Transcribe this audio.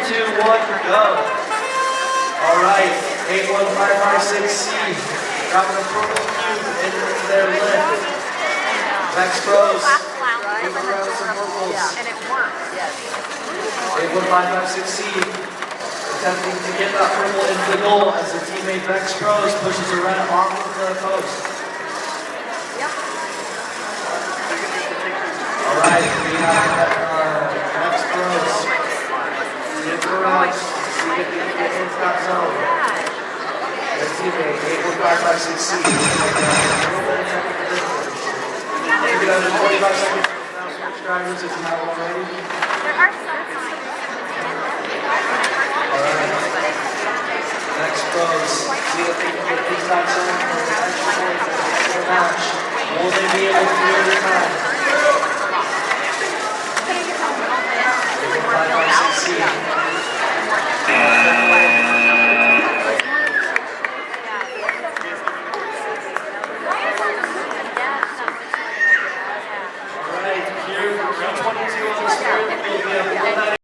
go. All right, 81556C, dropping a purple cube into their lift. Next pros, moving around some purples. And it works, yes. 81556C, attempting to get that purple into the goal as the teammate Vex Pros pushes a red off of the post. Yep. All right, we have Vex Pros. Get around, see if they can get into that zone. Their teammate, 81556C. Take it under 45 seconds. Now switch drivers if you haven't already. There are some Alright. Next pros. See if they can get these that zone for the extra point for the match. Will they be able to do it in time? 81556C.